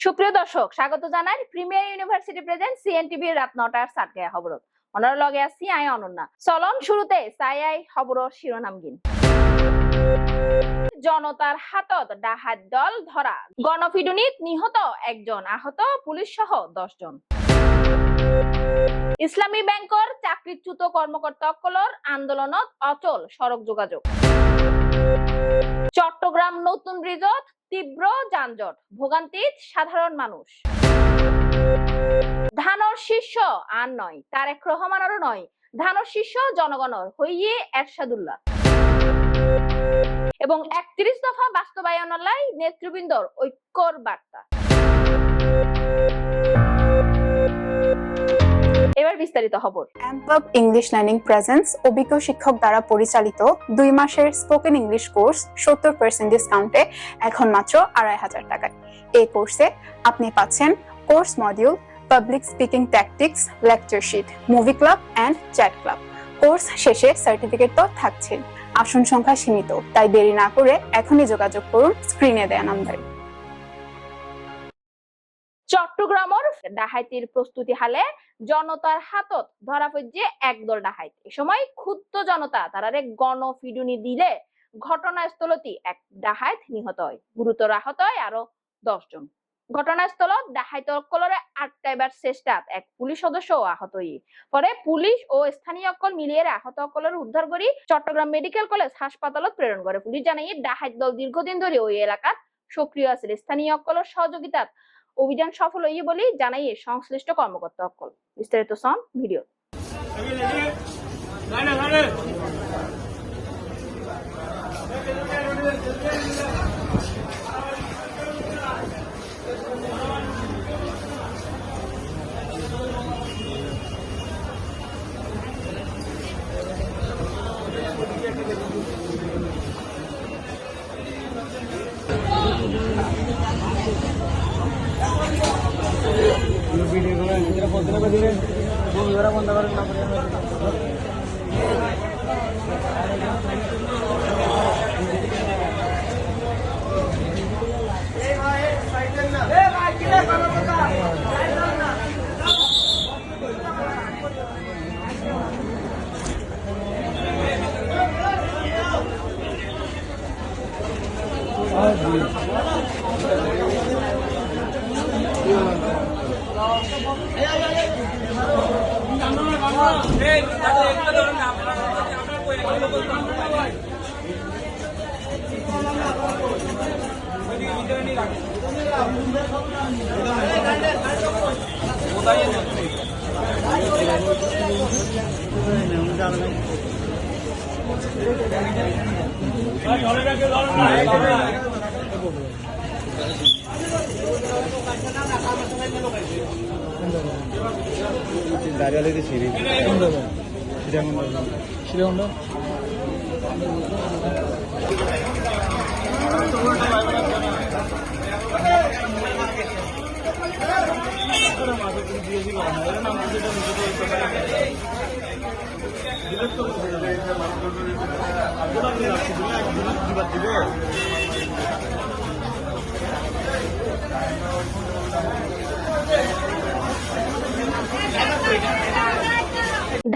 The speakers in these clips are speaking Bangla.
সুপ্রিয় দর্শক, স্বাগত জানাই প্রিমিয়ার ইউনিভার্সিটি প্রেজেন্ট সিএনটিভি রাত 9টার সাতগায়া খবর। অনার লগে আছি আই অনন্যা। চলন শুরুতে চাই খবর শিরোনাম গিন। জনতার হাতত ডাহাত দল ধরা, গণপিটুনিত নিহত একজন, আহত পুলিশ সহ 10 জন। ইসলামী ব্যাংকর চাকরিচ্যুত কর্মকর্তাসকলৰ আন্দোলনত অচল সড়ক যোগাযোগ। চট্টগ্রাম নতুন ব্রিজত তীব্র যানজট, ভোগান্তিত সাধারণ মানুষ। ধানর শীর্ষ আর নয়, তারেক রহমানেরও নয়, ধানর শীর্ষ জনগণর হইয়ে এরশাদুল্লাহ। এবং 31 দফা বাস্তবায়নলাই নেতৃবৃন্দর ঐক্যর বার্তা। এবার বিস্তারিত খবর। অ্যাম্পলব ইংলিশ লার্নিং প্রেজেন্স অভিজ্ঞ শিক্ষক দ্বারা পরিচালিত 2 মাসের স্পোকেন ইংলিশ কোর্স 70% ডিসকাউন্টে এখন মাত্র 2500 টাকায়। এই কোর্সে আপনি পাচ্ছেন course module, public speaking tactics, lecture sheet, movie club and chat club. Course শেষে সার্টিফিকেট তো থাকছে। আসন সংখ্যা সীমিত, তাই দেরি না করে এখনই যোগাযোগ করুন স্ক্রিনে দেয়া নাম্বারে। চট্টগ্রামের ডাহাইতির প্রস্তুতি হালে জনতার হাতত ধরা পড়ছে একদল ডাহাইত। এ সময় ক্ষুব্ধ জনতা তারারে গণপিটুনি দিলে ঘটনাস্থলতি এক ডাহাইত নিহত হয়, গুরুতর আহত হয় আরো 10 জন। ঘটনাস্থলত ডাহাইত সকলরে আটকাইবার চেষ্টাত এক পুলিশ সদস্য আহত হই। পরে পুলিশ ও স্থানীয় সকল মিলিয়ে আহত সকলের উদ্ধার করি চট্টগ্রাম মেডিকেল কলেজ হাসপাতালত প্রেরণ করে। পুলিশ জানাই ডাহাইত দল দীর্ঘদিন ধরে ওই এলাকাত সক্রিয় আছে। স্থানীয় সকলের সহযোগিতাত অভিযান সফল হইয়ে বলে জানাই সংশ্লিষ্ট কর্মকর্তা সকল। বিস্তারিত সন ভিডিও।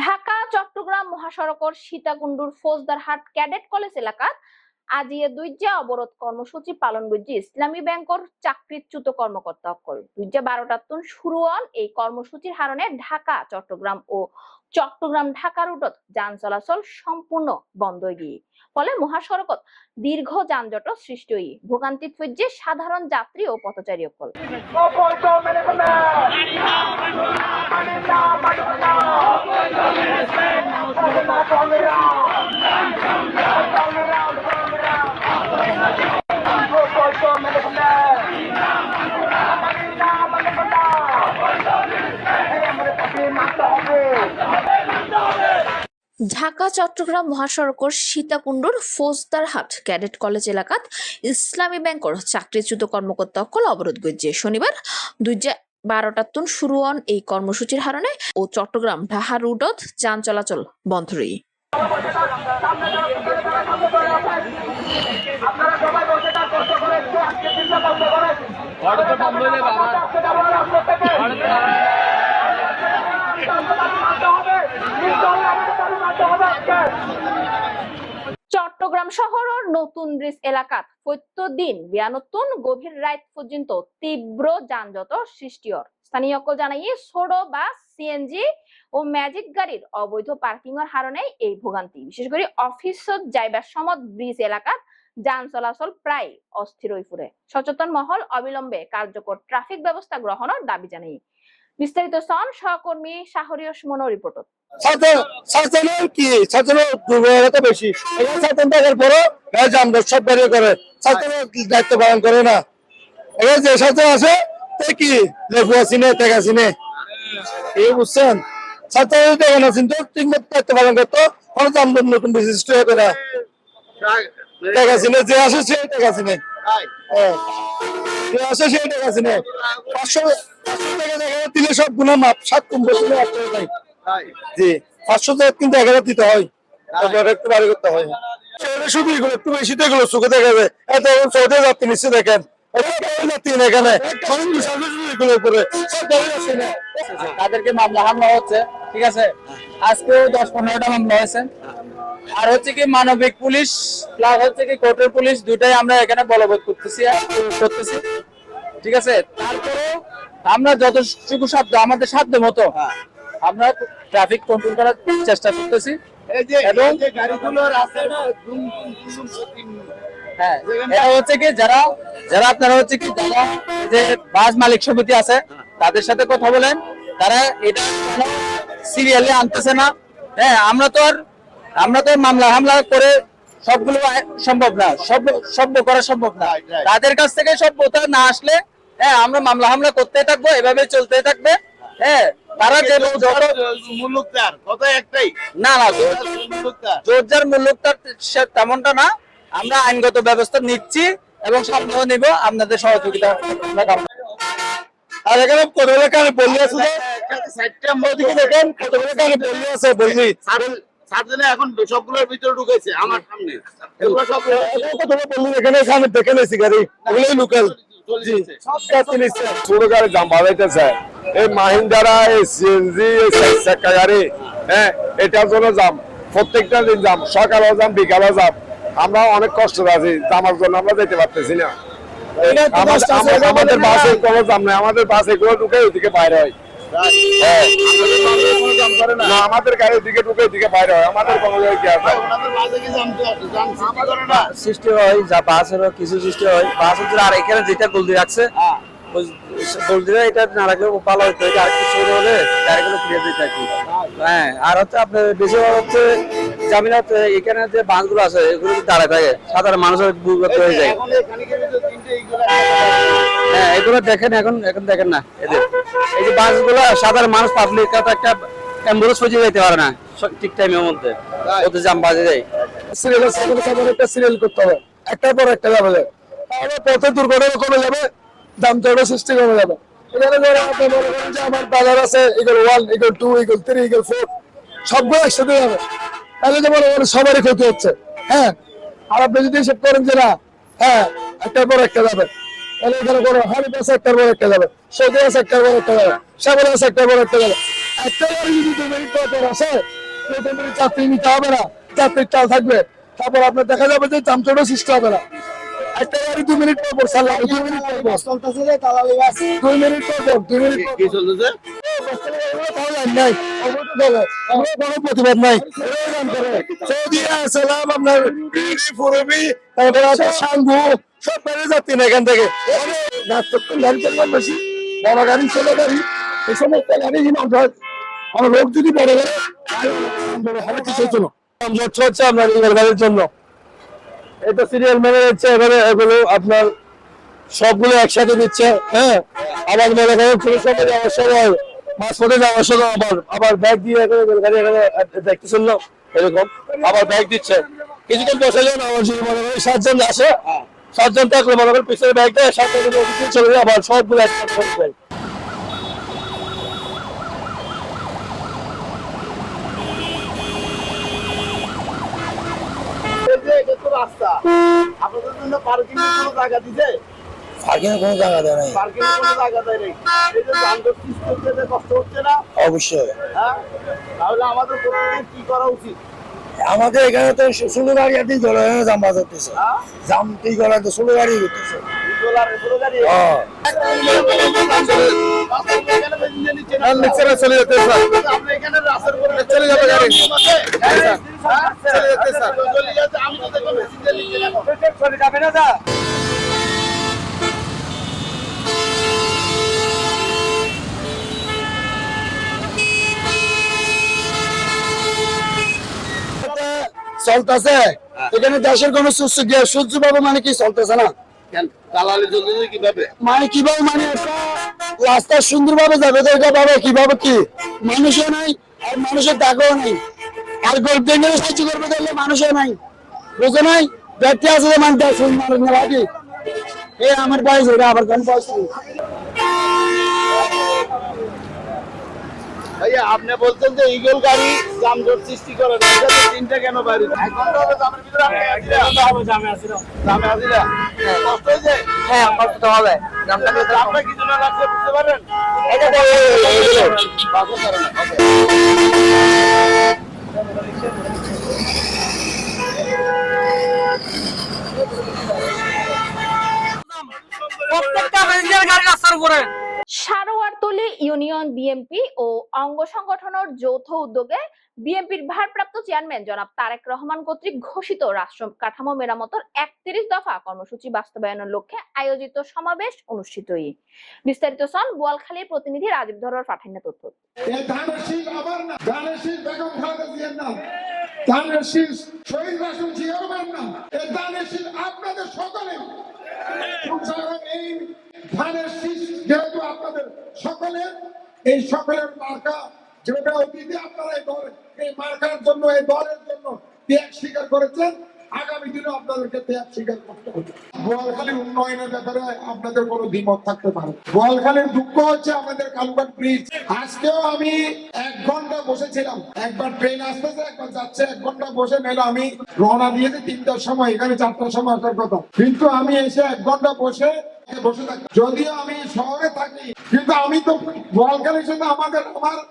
ঢাকা চট্টগ্রাম মহাসড়কের সীতাকুণ্ডুর ফৌজদারহাট ক্যাডেট কলেজ এলাকাত আজিয়ে দুইজা অবরোধ কর্মসূচি পালন করছে ইসলামী ব্যাংকর চাকরিচ্যুত কর্মকর্তা সকল। 12টার শুরু হন এই কর্মসূচির কারণে ঢাকা চট্টগ্রাম ও চট্টগ্রাম ঢাকা রুটত যান চলাচল সম্পূর্ণ বন্ধ হয়ে গিয়ে ফলে মহাসড়কত দীর্ঘ যানজট সৃষ্টি হয়ে ভোগান্তিত পড়ছে সাধারণ যাত্রী ও পথচারী সকল। ঢাকা চট্টগ্রাম মহাসড়কের সীতাকুণ্ডুর ফৌজদারহাট ক্যাডেট কলেজ এলাকাত ইসলামী ব্যাংকর চাকরিচ্যুত কর্মকর্তা সকল অবরোধ করছে। শনিবার 12টার শুরু হন এই কর্মসূচির কারণে ও চট্টগ্রাম ঢাকা রুটত যান চলাচল বন্ধ রই। চট্টগ্রাম শহরের নতুন ব্রিজ এলাকাত প্রত্যেকদিন বিয়ানতুন গভীর রাত পর্যন্ত তীব্র যানজট সৃষ্টি হয়। স্থানীয় জানাই ছোট বাস, সিএনজি ও ম্যাজিক গাড়ির অবৈধ পার্কিং এর কারণে এই ভোগান্তি। বিশেষ করে অফিসত যাইবার সময় ব্রিজ এলাকাত যান চলাচল প্রায় অস্থির হয়ে পড়ে। সচেতন মহল অবিলম্বে কার্যকর ট্রাফিক ব্যবস্থা গ্রহণের দাবি জানাই। বিস্তারিত সন সহকর্মী শাহরিয়ার সুমনের রিপোর্ট। বেশি থাকার পরও সব বেরিয়ে করে দায়িত্ব পালন করে না। যে সাথে আছে কি লেবু আসিনে টেকা আসিনে এই বুঝছেন, ছাত্র দেখে না কিন্তু ঠিক মতো দায়িত্ব পালন করতো নতুন বিশিষ্ট হতো না। টেকা আসিনে যে আসে সে টেকা আসিনে, যে আসে সে টেকা আসিনে 500 টাকা দিলে সব গুণা মাপ 7 কুম্ভ জি 500 টাকা কিন্তু 1000 দিতে হয়, একটু বাড়ি করতে হয়। শুধু এগুলো একটু বেশি তো এগুলো চোখে দেখা যায়। এত চৌধে যাত্রী নিশ্চয় দেখেন এখানে তাদেরকে মামলা হামলা হচ্ছে, ঠিক আছে। আজকেও 10-15টা মামলা হয়েছে। আর হচ্ছে কি মানবিক পুলিশ প্লাস হচ্ছে কি কোর্টের পুলিশ দুটাই আমরা এখানে বলবৎ করতেছি, ঠিক আছে। তারপরেও আমরা যতটুকু সাধ্য আমাদের সাধ্য মতো আমরা ট্রাফিক কন্ট্রোল করার চেষ্টা করতেছি। এবং হ্যাঁ, এটা হচ্ছে কি যারা আপনারা হচ্ছে কি যারা যে বাস মালিক সমিতি আছে তাদের সাথে কথা বলেন, তারা এটা সিরিয়ালি আনতেছে না। হ্যাঁ, আমরা তো আর মামলা হামলা করে সবগুলো সম্ভব না, সভ্য করা সম্ভব না। তাদের কাছ থেকে সভ্যতা না আসলে হ্যাঁ আমরা মামলা হামলা করতে থাকবো, এভাবে চলতে থাকবে। হ্যাঁ, তারা যে মুল্লুকদার কথা একটাই না জোরজার মুল্লুকদার তেমনটা না। আমরা আইনগত ব্যবস্থা নিচ্ছি এবং সামনেও নিব, আপনাদের সহযোগিতা। আর এখানে কতগুলো কানে বললি আছে দেখেন, কতগুলো কানে বললি আছে বললি এখন সবগুলোর ভিতরে ঢুকেছে আমার সামনে। এগুলো সব কতগুলো বললি এখানে সামনে দেখে নিয়েছি গাড়ি, ওগুলোই লোকাল। ছোট গাড়ি দাম বাড়াইতেছে, এই মাহিন্দারা, এই সিএনজি, এই 4 চাকা গাড়ি, হ্যাঁ এটার জন্য দাম প্রত্যেকটা দিন দাম, সকালেও দাম বিকালেও দাম। আমরা অনেক কষ্ট আছি, দামের জন্য আমরা যেতে পারতেছি না। আমাদের বাসে কোনো দাম নাই, আমাদের বাস এগুলো ঢুকে ওইদিকে বাইরে হয়। না, আমাদের গাড়ি দিকে ঢুকে ওইদিকে বাইরে হয়, আমাদের কোনো সৃষ্টি হয় যা বাসেরও কিছু সৃষ্টি হয়। বাস হচ্ছে আর এখানে যেটা গলদি রাখছে গলদিরা এটা না রাখলে ভালো হতো, এটা আরেকটু ছোট হলে গাড়িগুলো ফিরে দিতে থাকি। হ্যাঁ, আর হচ্ছে আপনার বেশিরভাগ হচ্ছে জামিনাত এখানে যে বাসগুলো আছে এগুলো দাঁড়ায় থাকে, সাধারণ মানুষের ভুলগত হয়ে যায়। হ্যাঁ, এগুলো দেখেন এখন দেখেন না, এদের এই যে বাসগুলো সাধারণ মানুষ পাবলিক একটা অ্যাম্বুলেন্স পৌঁছে যেতে পারে না ঠিক টাইমের মধ্যে, ওদের জাম বাজে যায়। সিরিয়াল করতে হবে, একটার পর একটা যাবে, তাহলে পথে দুর্ঘটনা কমে যাবে, দাম চড়া সৃষ্টি কমে যাবে। এখানে ধরো আপনি মনে করেন যে আমার বাজার আছে ইগল 1, ইগল 2, ইগল 3, ইগল 4 সবগুলো একসাথে যাবে, তাহলে তো মনে করেন সবারই ক্ষতি হচ্ছে। হ্যাঁ, আর আপনি যদি হিসেব করেন যে না হ্যাঁ একটার পর একটা যাবে, তাহলে এখানে কোনো হানিফ আছে একটার পর একটা যাবে, সৌদি আছে একটার পর একটা যাবে, শ্যামল আছে একটার পর একটা যাবে। একটা গাড়ি যদি 2 মিনিট পর আসে 2 মিনিট যাত্রী নিতে হবে না, যাত্রীর চাল থাকবে, তারপর আপনার দেখা যাবে যে দাম চড়া সৃষ্টি হবে না। একটা গাড়ি 2 মিনিট পর চালাবে, 2 মিনিট পর চলতেছে, 2 মিনিট পর 2 মিনিট কি চলতেছে নাই, কোনো প্রতিবাদ নাই। সৌদি আসলাম আপনার তারপরে আছে সাঙ্গু, সব বেড়ে যাচ্ছি না এখান থেকে। গাড়ি চলবে বেশি, বড় গাড়ি ছোট গাড়ি এই সমস্ত গাড়ি আমার লোক যদি বেড়ে গেলে কিছু জন্য হচ্ছে আপনার ইমেল গাড়ির জন্য এটা সিরিয়াল মেনে নিচ্ছে। এবারে এগুলো আপনার সবগুলো একসাথে দিচ্ছে। হ্যাঁ, আবার মনে করেন পুলিশ যাওয়ার সময় পাসপোর্টে যাওয়ার সময় আবার ব্যাগ দিয়ে গাড়ি এখানে দেখতে শুনলাম এরকম আবার ব্যাগ দিচ্ছে। কিছুক্ষণ বসে যান, আমার যদি মনে করেন 7 জন আসে, 7 জন থাকলে মনে করেন পিছনে ব্যাগ দেয়, 7 জন চলে যায়, আবার সবগুলো একসাথে দেয়। রাস্তা আপনাদের জন্য পার্কিং এর কোনো জায়গা দিছে? পার্কিং কোনো জায়গা দেয় নাই পার্কিং কোনো জায়গা দেয় নাই। এই যে যানজট সৃষ্টি হচ্ছে, এতে কষ্ট হচ্ছে না? অবশ্যই হ্যাঁ? তাহলে আমাদের প্রত্যেকের কি করা উচিত? আমাদের এখানে তো ষোলো গাড়ি আর দিকে জাম বাজ হতেছে হ্যাঁ? জাম তুই গলা তো ষোলো গাড়ি করতেছে রিজলার রিজলার গাড়ি। হ্যাঁ নিচে চলে যেতে স্যার। আপনি এখানে রাস্তার উপরে চলে যাবে গাড়ি। হ্যাঁ চলে যেতে স্যার। চলে যেতে আমি তো দেখো মেসেঞ্জার নিচে রাখো। চলে যাবে না দা। চলতেছে এখানে দেশের কোন সূর্য বাবু মানে কি চলতেছে না কেন দালালি চলতেছে কিভাবে? মানে কিভাবে মানে একটা রাস্তা সুন্দরভাবে যাবে তো এটা পাবে কিভাবে কি মানুষও নাই আর মানুষের টাকাও নেই আর গরিব দেখলে সাহায্য করবে তাহলে মানুষও নাই বুঝে নাই ব্যক্তি আছে যে মানতে শুন মানুষ না বাকি এ আমার বয়স এটা আবার কোন বয়স নেই। ভাইয়া আপনি বলছেন যে ইগল গাড়ি যানজট সৃষ্টি করে না, এটা তো তিনটা কেন বাইরে? 1 ঘন্টা হলো জামের ভিতরে আপনি জামে আসিরা। কষ্ট হয়েছে? হ্যাঁ কষ্ট তো হবে আপনার কি জন্য লাগছে বুঝতে পারেন? এটা বাসের কারণে। Okay. প্রত্যেকটা প্যাসেঞ্জার গাড়ি রাস্তার উপরে। সারোয়ারতলী ইউনিয়ন বিএনপি ও অঙ্গ সংগঠনের যৌথ উদ্যোগে বিএনপির ভারপ্রাপ্ত চেয়ারম্যান জনাব তারেক রহমান কর্তৃক ঘোষিত রাষ্ট্র কাঠামো মেরামতের 31 দফা কর্মসূচি বাস্তবায়নের লক্ষ্যে আয়োজিত সমাবেশ অনুষ্ঠিত। বিস্তারিত সন বোয়ালখালীর প্রতিনিধি রাজীব ধরার পাঠানো তথ্য। ধানের শীষ আবার না, ধানের শীষ বেগম খালেদা জিয়ার নাম, ধানের শীষ শহীদ রাষ্ট্র জিয়ার নাম, এই ধানের শীষ আপনাদের সকলে। এই ধানের শীষ যেহেতু আপনাদের সকলের, এই সকলের মার্কা যেটা অতীতে আপনারা এই মার্কার জন্য এই দলের জন্য ত্যাগ স্বীকার করেছেন, আগামী দিনে আপনাদেরকে ত্যাগ স্বীকার করতে হবে। বোয়ালখালীর উন্নয়নের ব্যাপারে আপনাদের কোনো দ্বিমত থাকতে পারে। বোয়ালখালীর দুঃখ হচ্ছে আমাদের কালুঘাট ব্রিজ। আজকেও আমি 1 ঘন্টা বসেছিলাম, একবার ট্রেন আসতেছে একবার যাচ্ছে, 1 ঘন্টা বসে নিলে আমি রওনা দিয়েছি 3টার সময়, এখানে 4টার সময় আসার কথা, কিন্তু আমি এসে 1 ঘন্টা বসে থাকি। যদিও আমি শহরে থাকি কিন্তু আমি তো বোয়ালখালীর সাথে আমার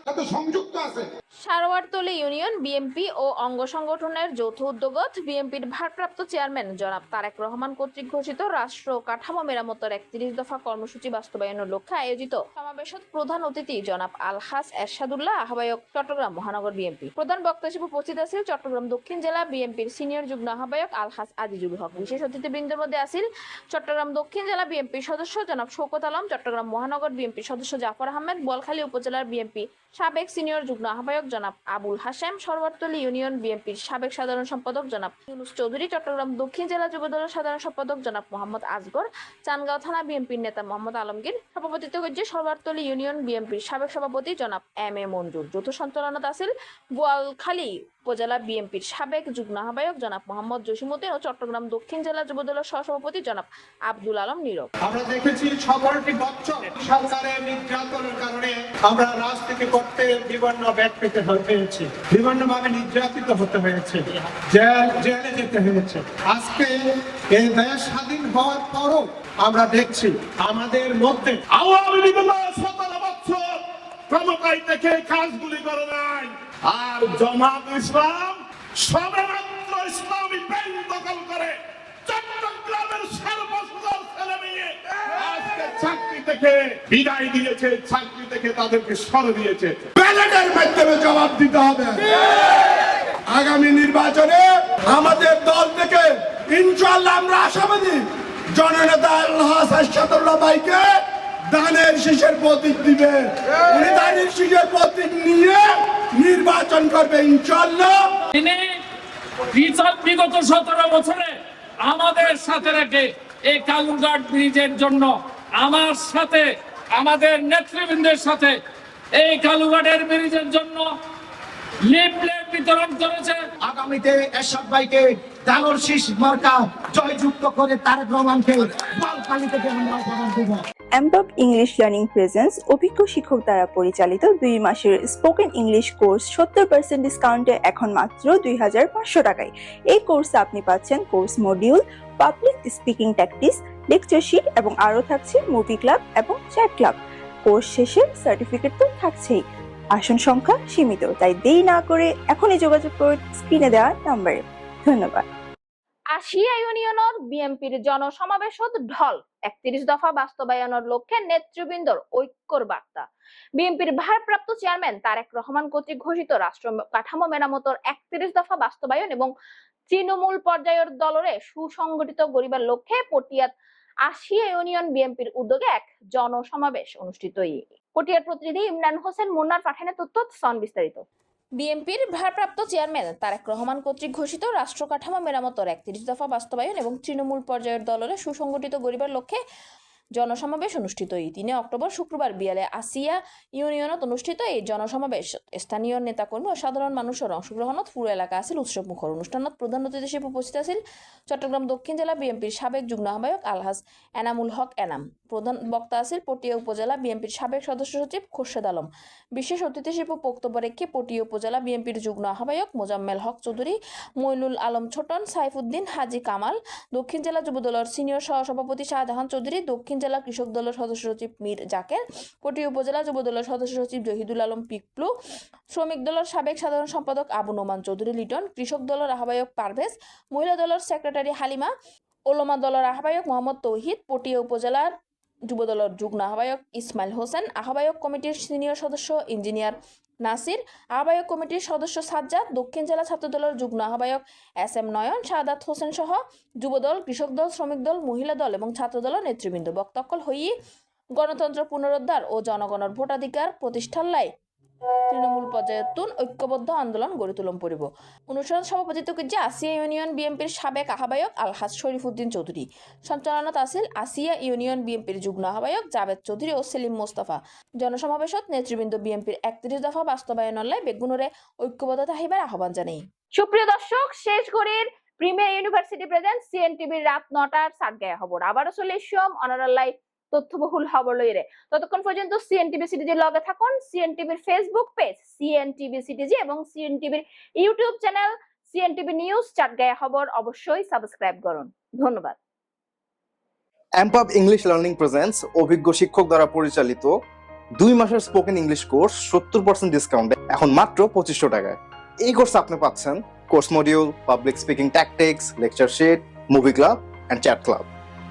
সাথে সংযুক্ত আছে। সারোয়ারতলী ইউনিয়ন বিএনপি ও অঙ্গ সংগঠনের যৌথ উদ্যোগত বিএনপির ভারপ্রাপ্ত চেয়ারম্যান জনাব তারেক রহমান কর্তৃক ঘোষিত রাষ্ট্র কাঠামো মেরামতের 31 দফা কর্মসূচি বাস্তবায়নের লক্ষ্যে আয়োজিত সমাবেশত প্রধান অতিথি জনাব আলহাস এরশাদুল্লাহ, আহ্বায়ক চট্টগ্রাম মহানগর বিএনপি। প্রধান বক্তা হিসেবে উপস্থিত আছেন চট্টগ্রাম দক্ষিণ জেলা বিএনপির সিনিয়র যুগ্ম আহ্বায়ক আলহাস আজিজুল হক। বিশেষ অতিথিবৃন্দের মধ্যে আছেন চট্টগ্রাম দক্ষিণ জেলা বিএনপির সদস্য জনাব শওকত আলম, চট্টগ্রাম মহানগর বিএনপির সদস্য জাফর আহমেদ, বোয়ালখালী উপজেলার বিএনপি সাবেক সিনিয়র যুগ্ম আহ্বায়ক জনাব আবুল হাশেম, সারোয়ারতলী ইউনিয়ন বিএনপির সাবেক সাধারণ সম্পাদক জনাব ইউনুস চৌধুরী, চট্টগ্রাম দক্ষিণ জেলা যুবদলের সাধারণ সম্পাদক জনাব মোহাম্মদ আসগর, চানগাঁও থানা বিএনপির নেতা মোহাম্মদ আলমগীর, সভাপতিত্ব করছে সারোয়ারতলী ইউনিয়ন বিএনপির সাবেক সভাপতি জনাব এম.এ. মঞ্জুর। যৌথ সঞ্চালনাত আছিল বোয়ালখালী উপজেলা বিএনপির সাবেক যুগ্ম আহ্বায়ক জনাব মোহাম্মদ জসিমউদ্দিন ও চট্টগ্রাম দক্ষিণ জেলা যুবদলের সহসভাপতি জনাব আব্দুল আলম নীরব। আমরা দেখেছি 17টি বছর সরকারের নির্যাতনের কারণে আমরা রাজনীতি করতে বিভিন্ন ব্যাগ পেতে হয়েছে, বিভিন্নভাবে নির্যাতিত হতে হয়েছে, জেলে যেতে হয়েছে। আজকে এই দেশ স্বাধীন হওয়ার পরও আমরা দেখছি আমাদের মধ্যে আওয়ামী লীগ 17 বছর ক্ষমতায় থেকে কাজগুলি করে নাই, আর জামাত ইসলাম সবেমাত্র ইসলামী ব্যাংক দখল করে চট্টগ্রামের সর্বস্তর ছেলে মেয়ে আজকে চাকরি থেকে বিদায় দিয়েছে, চাকরি থেকে তাদেরকে সরে দিয়েছে। ব্যালটের মাধ্যমে জবাব দিতে হবে। আগামী নির্বাচনে আমাদের দল থেকে ইনশাআল্লাহ আমরা আশাবাদী জননেতা আলহাস এরশাদুল্লাহ ভাইকে ধানের শীষের প্রতীক দিবে, উনি ধানের শীষের প্রতীক নিয়ে নির্বাচন করবে ইনশাআল্লাহ। তিনি বিগত 17 বছরে আমাদের সাথে রেখে এই কালুঘাট ব্রিজের জন্য আমার সাথে আমাদের নেতৃবৃন্দের সাথে এই কালুঘাটের ব্রিজের জন্য লিফলেট বিতরণ করেছে। আগামীতে এরশাদ ভাইকে ধানের শীষ মার্কা জয়যুক্ত করে তারেক রহমানকে বোয়ালখালী থেকে আমরা উপহার দেব। এমটপ ইংলিশ লার্নিং প্রেজেন্স অভিজ্ঞ শিক্ষক দ্বারা পরিচালিত 2 মাসের স্পোকেন ইংলিশ কোর্স 70% ডিসকাউন্টে এখন মাত্র 2500 টাকায়। এই কোর্সে আপনি পাচ্ছেন course module, public speaking tactics, lecture sheet এবং আরো থাকছে মুভি ক্লাব এবং চ্যাট ক্লাব। কোর্স শেষে সার্টিফিকেট তো থাকছেই। আসন সংখ্যা সীমিত, তাই দেরি না করে এখনই যোগাযোগ করুন স্ক্রিনে দেওয়া নম্বরে। ধন্যবাদ। আসিয়া ইউনিয়নের বিএনপির জনসমাবেশত ঢল 31 দফা বাস্তবায়নের লক্ষ্যে নেতৃবৃন্দর ঐক্যর বার্তা। বিএনপির ভারপ্রাপ্ত চেয়ারম্যান তারেক রহমান কর্তৃক ঘোষিত রাষ্ট্র কাঠামো মেরামতের 31 দফা বাস্তবায়ন এবং তৃণমূল পর্যায়ের দলরে সুসংগঠিত গরিবার লক্ষ্যে পটিয়াত আসিয়া ইউনিয়ন বিএনপির উদ্যোগে এক জনসমাবেশ অনুষ্ঠিত। পটিয়ার প্রতিনিধি ইমরান হোসেন মুন্নার পাঠানো তথ্য সন বিস্তারিত। বিএনপির ভারপ্রাপ্ত চেয়ারম্যান তারেক রহমান কর্তৃক ঘোষিত রাষ্ট্র কাঠামো মেরামতের 31 দফা বাস্তবায়ন এবং তৃণমূল পর্যায়ের দলের সুসংগঠিত গরিবার লক্ষ্যে জনসমাবেশ অনুষ্ঠিত। 3 অক্টোবর শুক্রবার বিয়ালে আসিয়া ইউনিয়নত অনুষ্ঠিত এই জনসমাবেশ স্থানীয় নেতাকর্মী ও সাধারণ মানুষের অংশগ্রহণত পুরো এলাকা আছিল উৎসব মুখর। অনুষ্ঠানত প্রধান অতিথি হিসেবে উপস্থিত আছিল চট্টগ্রাম দক্ষিণ জেলা বিএনপির সাবেক যুগ্ম আহ্বায়ক আলহাজ এনামুল হক এনাম। প্রধান বক্তা আছিল পটিয়া উপজেলা বিএনপির সাবেক সদস্য সচিব খোরশেদ আলম। বিশেষ অতিথি হিসেবে বক্তব্য রেখে পটিয়া উপজেলা বিএনপির যুগ্ম আহ্বায়ক মোজাম্মেল হক চৌধুরী, মইনুল আলম ছোটন, সাইফুদ্দিন হাজি কামাল, দক্ষিণ জেলা যুবদলের সিনিয়র সহসভাপতি শাহজাহান চৌধুরী, দক্ষিণ জেলা কৃষক দলের সদস্য সচিব মীর জাকের, পটিয়া উপজেলা যুবদলের সদস্য সচিব জহিদুল আলম পিকলু, শ্রমিক দলের সাবেক সাধারণ সম্পাদক আবু নোমান চৌধুরী লিটন, কৃষক দলের আহ্বায়ক পারভেজ, মহিলা দলের সেক্রেটারি হালিমা, ওলমা দলের আহ্বায়ক মোহাম্মদ তৌহিদ, পটিয়া উপজেলার যুবদলের যুগ্ম আহ্বায়ক ইসমাইল হোসেন, আহ্বায়ক কমিটির সিনিয়র সদস্য ইঞ্জিনিয়ার নাসির, আহ্বায়ক কমিটির সদস্য সাজ্জাদ, দক্ষিণ জেলা ছাত্রদলের যুগ্ম আহ্বায়ক SM নয়ন, সাদাত হোসেন সহ যুবদল, কৃষক দল, শ্রমিক দল, মহিলা দল এবং ছাত্রদলের নেতৃবৃন্দ বক্তব্য হই গণতন্ত্র পুনরুদ্ধার ও জনগণের ভোটাধিকার প্রতিষ্ঠার লাই তৃণমূল পর্যায়তুন ঐক্যবদ্ধ আন্দোলন গড়ে তুলম পড়িব। অনুষ্ঠান সভাপতিত্ব করছে আসিয়া ইউনিয়ন বিএনপির সাবেক আহ্বায়ক আলহাজ শরীফুদ্দিন চৌধুরী। সঞ্চালনাত আছিল আসিয়া ইউনিয়ন বিএনপির যুগ্ম আহ্বায়ক জাভেদ চৌধুরী ও সেলিম মোস্তফা। জনসমাবেশত নেতৃবৃন্দ বিএনপির 31 দফা বাস্তবায়নের লাই বেগুনরে ঐক্যবদ্ধ থাকিবার আহ্বান জানাই। সুপ্রিয় দর্শক, শেষ ঘড়ির প্রিমিয়ার ইউনিভার্সিটি প্রেজেন্ট সিএনটিভির রাত 9টার সাতগায়া খবর আবারও চলে এসম অনারাল্লাই তথ্যবহুল খবর লইরে। ততক্ষণ পর্যন্ত সিএনটিভি সিটিজির লগে থাকুন। সিএনটিভির ফেসবুক পেজ সিএনটিভি সিটিজি এবং সিএনটিভির ইউটিউব চ্যানেল সিএনটিভি নিউজ চাটগায়া খবর অবশ্যই সাবস্ক্রাইব করুন। ধন্যবাদ। এমপাব ইংলিশ লার্নিং প্রেজেন্স অভিজ্ঞ শিক্ষক দ্বারা পরিচালিত 2 মাসের স্পোকেন ইংলিশ কোর্স 70% ডিসকাউন্টে এখন মাত্র 2500 টাকায়। এই কোর্স আপনি পাচ্ছেন course module, public speaking tactics, lecture sheet, movie club and chat club.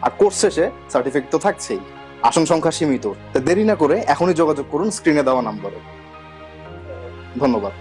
আর কোর্স শেষে সার্টিফিকেট তো থাকছেই। আসন সংখ্যা সীমিত, তাই দেরি না করে এখনই যোগাযোগ করুন স্ক্রিনে দেওয়া নম্বরে। ধন্যবাদ।